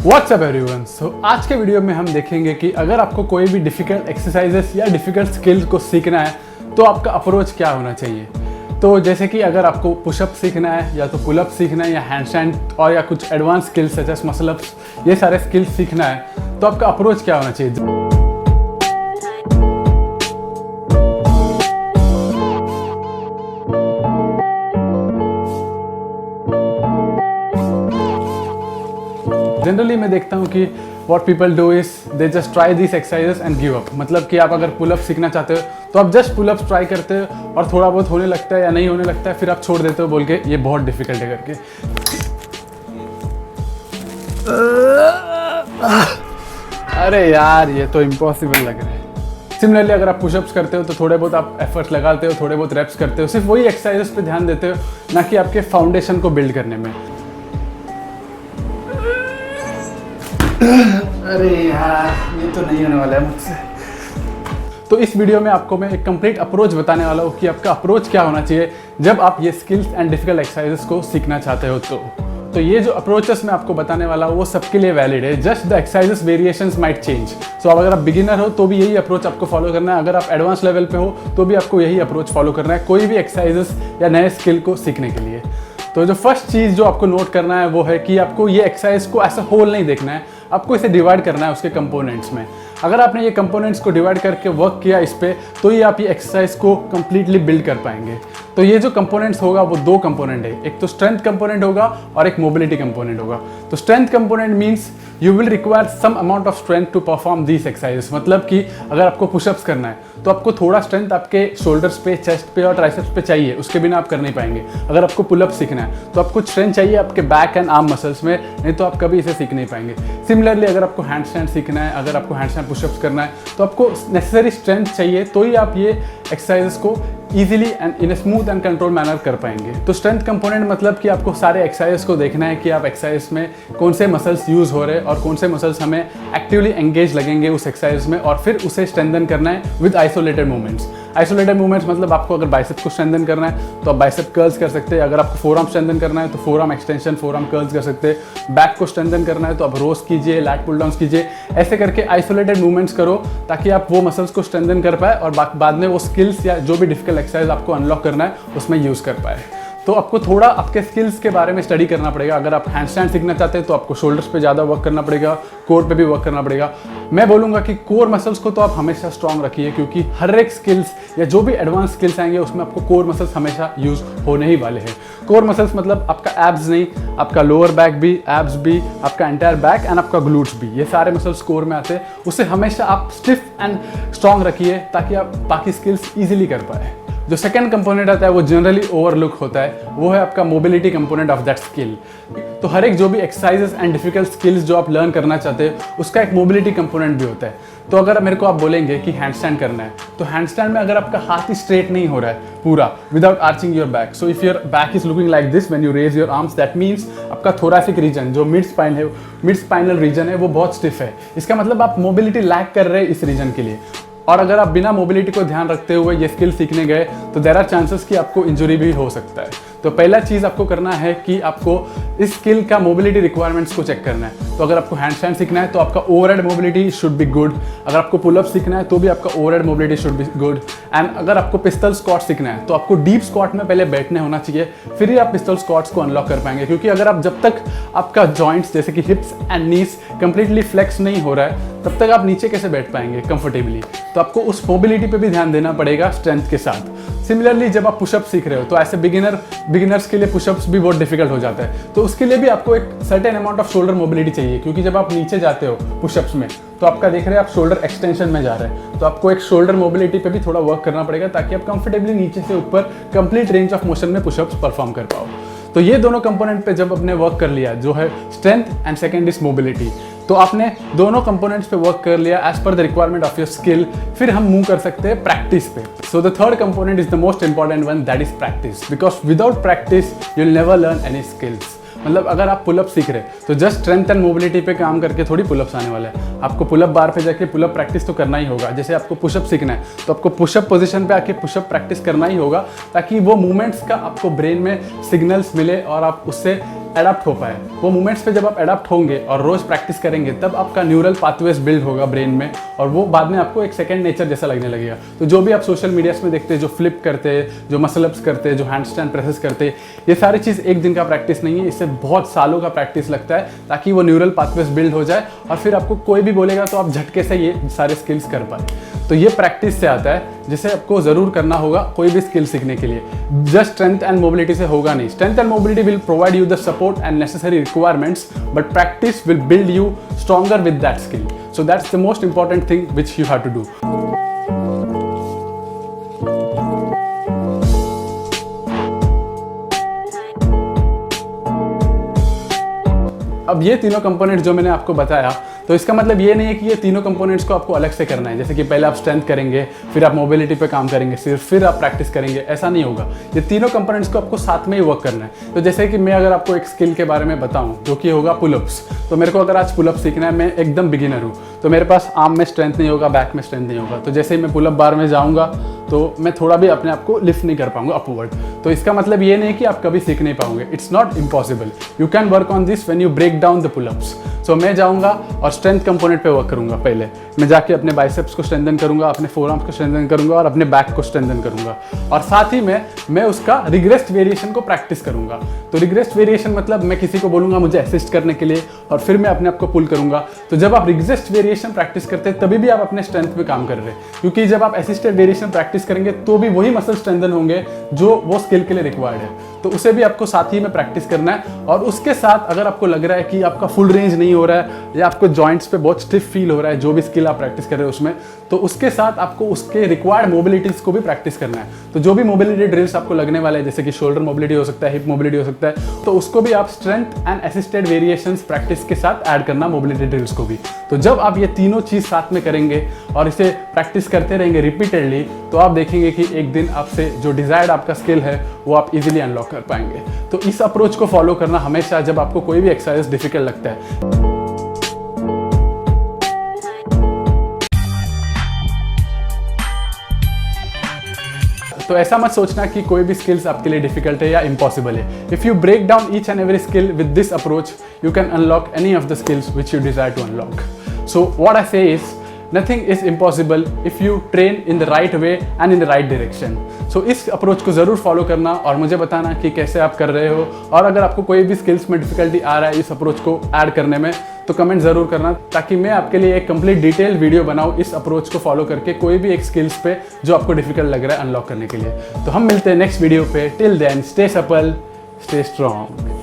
WhatsApp everyone. सो आज के video में हम देखेंगे कि अगर आपको कोई भी डिफ़िकल्ट एक्सरसाइजेस या डिफ़िकल्ट स्किल्स को सीखना है तो आपका अप्रोच क्या होना चाहिए। तो जैसे कि अगर आपको पुशअप सीखना है या तो पुलअप सीखना है या हैंडस्टैंड और या कुछ advance skills such as muscle ups, ये सारे स्किल्स सीखना है तो आपका अप्रोच क्या होना चाहिए। जनरली मैं देखता हूँ कि what people do is they just try these exercises and give up। मतलब कि आप अगर पुलअप सीखना चाहते हो तो आप जस्ट पुलअप्स ट्राई करते हो और थोड़ा बहुत होने लगता है या नहीं होने लगता है, फिर आप छोड़ देते हो बोल के ये बहुत डिफिकल्ट है करके। अरे यार ये तो इम्पॉसिबल लग रहा है। सिमिलरली अगर आप पुशअप्स करते हो तो थोड़े बहुत आप एफर्ट्स लगाते हो, थोड़े बहुत रेप्स करते हो, सिर्फ वही एक्सरसाइजेस पे ध्यान देते हो, ना कि आपके फाउंडेशन को बिल्ड करने में। अरे यार ये तो नहीं होने वाला है मुझसे। तो इस वीडियो में आपको मैं एक कंप्लीट अप्रोच बताने वाला हूँ कि आपका अप्रोच क्या होना चाहिए जब आप ये स्किल्स एंड डिफिकल्ट एक्सरसाइजेस को सीखना चाहते हो। तो ये जो अप्रोचेस मैं आपको बताने वाला हूँ वो सबके लिए वैलिड है, just the exercises variations might change. So अगर आप बिगिनर हो तो भी यही अप्रोच आपको फॉलो करना है, अगर आप एडवांस लेवल पे हो तो भी आपको यही अप्रोच फॉलो करना है कोई भी एक्सरसाइजेस या नए स्किल को सीखने के लिए। तो जो फर्स्ट चीज़ जो आपको नोट करना है वो है कि आपको ये एक्सरसाइज को एज अ होल नहीं देखना है, आपको इसे डिवाइड करना है उसके कंपोनेंट्स में। अगर आपने ये कंपोनेंट्स को डिवाइड करके वर्क किया इस पे तो ये आप ये एक्सरसाइज को कंप्लीटली बिल्ड कर पाएंगे। तो ये जो कंपोनेंट्स होगा वो दो कंपोनेंट है, एक तो स्ट्रेंथ कंपोनेंट होगा और एक मोबिलिटी कंपोनेंट होगा। तो strength component means you will require some amount of strength to perform this exercises. मतलब कि अगर आपको पुशअप्स करना है तो आपको थोड़ा स्ट्रेंथ आपके शोल्डर्स पे, चेस्ट पे और ट्राइसेप्स पे चाहिए, उसके बिना आप कर नहीं पाएंगे। अगर आपको पुलअप सीखना है तो आपको स्ट्रेंथ चाहिए आपके बैक एंड आर्म मसल्स में, नहीं तो आप कभी इसे सीख नहीं पाएंगे। सिमिलरली अगर आपको हैंडस्टैंड सीखना है, अगर आपको हैंडस्टैंड पुशअप्स करना है तो आपको नेसेसरी स्ट्रेंथ चाहिए, तो ही आप ये एक्सरसाइजेस को easily and in a smooth and control manner कर पाएंगे। तो स्ट्रेंथ कंपोनेंट मतलब कि आपको सारे एक्सरसाइज को देखना है कि आप एक्सरसाइज में कौन से मसल्स यूज़ हो रहे हैं और कौन से मसल्स हमें एक्टिवली एंगेज लगेंगे उस एक्सरसाइज में, और फिर उसे स्ट्रेंथन करना है with isolated movements. Isolated movements मतलब आपको अगर बाइसेप को स्ट्रेंथन करना है तो आप बाइसेप कर्ल्स कर सकते हैं, अगर आपको फोरआर्म स्ट्रेंथन करना है तो फोरआर्म एक्सटेंशन, फोरआर्म कर्ल्स कर सकते हैं। बैक को स्ट्रेंथन करना है तो आप रोज कीजिए, लैट पुल डाउन्स कीजिए, ऐसे करके आइसोलेटेड मूवमेंट्स करो ताकि आप वो मसल्स को स्ट्रेंथन कर पाए और बाद में वो स्किल्स या जो भी डिफिकल्ट एक्सरसाइज आपको अनलॉक करना है उसमें यूज़ कर पाए। तो आपको थोड़ा आपके स्किल्स के बारे में स्टडी करना पड़ेगा। अगर आप हैंडस्टैंड सीखना चाहते हैं तो आपको शोल्डर्स पे ज़्यादा वर्क करना पड़ेगा, कोर पे भी वर्क करना पड़ेगा। मैं बोलूँगा कि कोर मसल्स को तो आप हमेशा स्ट्रॉन्ग रखिए, क्योंकि हर एक स्किल्स या जो भी एडवांस स्किल्स आएंगे उसमें आपको कोर मसल्स हमेशा यूज़ होने ही वाले हैं। कोर मसल्स मतलब आपका एब्स नहीं, आपका लोअर बैक भी, एब्स भी, आपका एंटायर बैक एंड आपका ग्लूट्स भी, ये सारे मसल्स कोर में आते हैं। उसे हमेशा आप स्टिफ एंड स्ट्रॉन्ग रखिए ताकि आप बाकी स्किल्स ईजिली कर पाए। जो सेकंड कंपोनेंट आता है वो जनरली ओवरलुक होता है, वो है आपका mobility component of that skill. तो हर एक जो भी एक्सरसाइजेस एंड डिफिकल्ट स्किल्स जो आप लर्न करना चाहते हैं उसका एक मोबिलिटी कंपोनेंट भी होता है। तो अगर मेरे को आप बोलेंगे कि हैंडस्टैंड करना है तो हैंडस्टैंड में अगर आपका हाथ ही स्ट्रेट नहीं हो रहा है पूरा without arching your back, so if your back is looking like this when you raise your arms, that means आपका थोरासिक रीजन जो मिड स्पाइन है, मिड स्पाइनल रीजन है, वो बहुत स्टिफ है। इसका मतलब आप मोबिलिटी लैक कर रहे हैं इस रीजन के लिए। और अगर आप बिना मोबिलिटी को ध्यान रखते हुए ये स्किल सीखने गए तो देयर आर चांसेस कि आपको इंजरी भी हो सकता है। तो पहला चीज़ आपको करना है कि आपको इस स्किल का मोबिलिटी रिक्वायरमेंट्स को चेक करना है। तो अगर आपको हैंडस्टैंड सीखना है तो आपका overhead mobility should be good, अगर आपको पुलअप सीखना है तो भी आपका overhead mobility should be good, and अगर आपको पिस्टल स्क्वाट सीखना है तो आपको डीप स्क्वाट में पहले बैठने होना चाहिए, फिर ही आप पिस्टल स्क्वाट्स को अनलॉक कर पाएंगे। क्योंकि अगर आप जब तक आपका जॉइंट्स जैसे कि hips and knees completely flex नहीं हो रहा है तब तक आप नीचे कैसे बैठ पाएंगे कंफर्टेबली। तो आपको उस मोबिलिटी पे भी ध्यान देना पड़ेगा स्ट्रेंथ के साथ। सिमिलरली जब आप पुशअप सीख रहे हो तो ऐसे बिगिनर्स के लिए पुशअप्स भी बहुत डिफिकल्ट हो जाता है, तो उसके लिए भी आपको एक certain amount off shoulder mobility चाहिए। क्योंकि जब आप नीचे जाते हो पुशअप्स में तो आपका देख रहे हैं आप शोल्डर एक्सटेंशन में जा रहे हैं, तो आपको एक शोल्डर मोबिलिटी पे भी थोड़ा वर्क करना पड़ेगा ताकि आप कंफर्टेबली नीचे से ऊपर कंप्लीट रेंज ऑफ मोशन में पुशअप्स परफॉर्म कर पाओ। तो ये दोनों कंपोनेंट पे जब आपने वर्क कर लिया, जो है strength and second is mobility, तो आपने दोनों कंपोनेंट्स पे वर्क कर लिया as per the requirement of your skill, फिर हम मूव कर सकते हैं प्रैक्टिस पे। So the third component is the most important one, that is practice, because without practice you will never learn any skills. मतलब अगर आप पुलअप सीख रहे तो जस्ट स्ट्रेंथ एंड मोबिलिटी पे काम करके थोड़ी पुलअप्स आने वाला है। आपको पुलअप बार पे जाके पुलअप प्रैक्टिस तो करना ही होगा। जैसे आपको पुशअप सीखना है तो आपको पुशअप पोजीशन पे आके पुशअप प्रैक्टिस करना ही होगा, ताकि वो मूवमेंट्स का आपको ब्रेन में सिग्नल्स मिले और आप उससे अडाप्ट हो पाए। वो मोमेंट्स पे जब आप अडाप्ट होंगे और रोज प्रैक्टिस करेंगे तब आपका न्यूरल पाथवेज बिल्ड होगा ब्रेन में, और वो बाद में आपको एक सेकंड नेचर जैसा लगने लगेगा। तो जो भी आप सोशल मीडिया में देखते हैं, जो फ्लिप करते हैं, जो मसल अप्स करते हैं, जो हैंड स्टैंड प्रेसेस करते हैं, ये सारी चीज़ एक दिन का प्रैक्टिस नहीं है, इससे बहुत सालों का प्रैक्टिस लगता है ताकि वो न्यूरल पाथवेज बिल्ड हो जाए और फिर आपको कोई भी बोलेगा तो आप झटके से ये सारे स्किल्स कर पाए। तो ये प्रैक्टिस से आता है, जिसे आपको ज़रूर करना होगा कोई भी स्किल सीखने के लिए। जस्ट स्ट्रेंथ एंड मोबिलिटी से होगा नहीं। Strength and mobility will provide you the support and necessary requirements, but practice will build you stronger with that skill. So that's the most important thing which you have to do. अब ये तीनों components जो मैंने आपको बताया, तो इसका मतलब ये नहीं है कि ये तीनों कंपोनेंट्स को आपको अलग से करना है। जैसे कि पहले आप स्ट्रेंथ करेंगे, फिर आप मोबिलिटी पे काम करेंगे, फिर आप प्रैक्टिस करेंगे, ऐसा नहीं होगा। ये तीनों कंपोनेंट्स को आपको साथ में ही वर्क करना है। तो जैसे कि मैं अगर आपको एक स्किल के बारे में बताऊं जो कि होगा पुलअप्स, तो मेरे को अगर आज पुलअप सीखना है, मैं एकदम बिगिनर हूँ, तो मेरे पास आर्म में स्ट्रेंथ नहीं होगा, बैक में स्ट्रेंथ नहीं होगा, तो जैसे ही मैं पुलअप बार में जाऊँगा तो मैं थोड़ा भी अपने आप को लिफ्ट नहीं कर पाऊंगा अपवर्ड। तो इसका मतलब ये नहीं कि आप कभी सीख नहीं पाओगे, it's not impossible. You can work on this when you break down the pullups. So मैं जाऊंगा और स्ट्रेंथ कंपोनेंट पे वर्क करूंगा। पहले मैं जाके अपने बाइसेप्स को स्ट्रेंथन करूंगा, अपने फोरआर्म्स को स्ट्रेंथन करूंगा और अपने बैक को स्ट्रेंथन करूंगा, और साथ ही में मैं उसका रिग्रेस्ड वेरिएशन को प्रैक्टिस करूंगा। तो रिग्रेस्ड वेरिएशन मतलब मैं किसी को बोलूंगा मुझे असिस्ट करने के लिए, और फिर मैं अपने आप को पुल करूंगा। तो जब आप रिग्रेस्ड वेरिएशन प्रैक्टिस करते हैं तभी भी आप अपने स्ट्रेंथ पे काम कर रहे हैं, क्योंकि जब आप असिस्टेड वेरिएशन प्रैक्टिस करेंगे तो भी वही मसल स्ट्रेंथन होंगे जो वो स्किल के लिए रिक्वायर्ड है। तो उसे भी आपको साथ ही में प्रैक्टिस करना है। और उसके साथ अगर आपको लग रहा है कि आपका फुल रेंज नहीं हो रहा है या आपको जॉइंट्स पे बहुत स्टिफ फील हो रहा है जो भी स्किल आप प्रैक्टिस कर रहे हो उसमें, तो उसके साथ आपको उसके रिक्वायर्ड मोबिलिटीज को भी प्रैक्टिस करना है। तो जो भी मोबिलिटी ड्रिल्स आपको लगने वाले हैं, जैसे कि शोल्डर मोबिलिटी हो सकता है, हिप मोबिलिटी हो सकता है, तो उसको भी आप strength and assisted variations practice के साथ ऐड करना, मोबिलिटी ड्रिल्स को भी। तो जब आप ये तीनों चीज़ साथ में करेंगे और इसे प्रैक्टिस करते रहेंगे रिपीटेडली, तो आप देखेंगे कि एक दिन आपसे जो डिजायर्ड आपका स्किल है वो आप इजीली अनलॉक कर पाएंगे। तो इस अप्रोच को फॉलो करना हमेशा, जब आपको कोई भी एक्सरसाइज डिफिकल्ट लगता है। तो ऐसा मत सोचना कि कोई भी स्किल्स आपके लिए डिफिकल्ट है या इम्पॉसिबल है। If you break down each and every skill with this approach, you can unlock any of the skills which you desire to unlock. So what I say is, nothing is impossible if you train in the right way and in the right direction. So इस approach को ज़रूर follow करना और मुझे बताना कि कैसे आप कर रहे हो, और अगर आपको कोई भी स्किल्स में डिफिकल्टी आ रहा है इस अप्रोच को ऐड करने में, तो कमेंट ज़रूर करना, ताकि मैं आपके लिए एक कंप्लीट डिटेल वीडियो बनाऊँ इस अप्रोच को फॉलो करके कोई भी एक स्किल्स पे जो आपको डिफिकल्ट लग रहा है अनलॉक करने के लिए। तो हम मिलते हैं नेक्स्ट वीडियो पे। Till then stay supple, stay strong.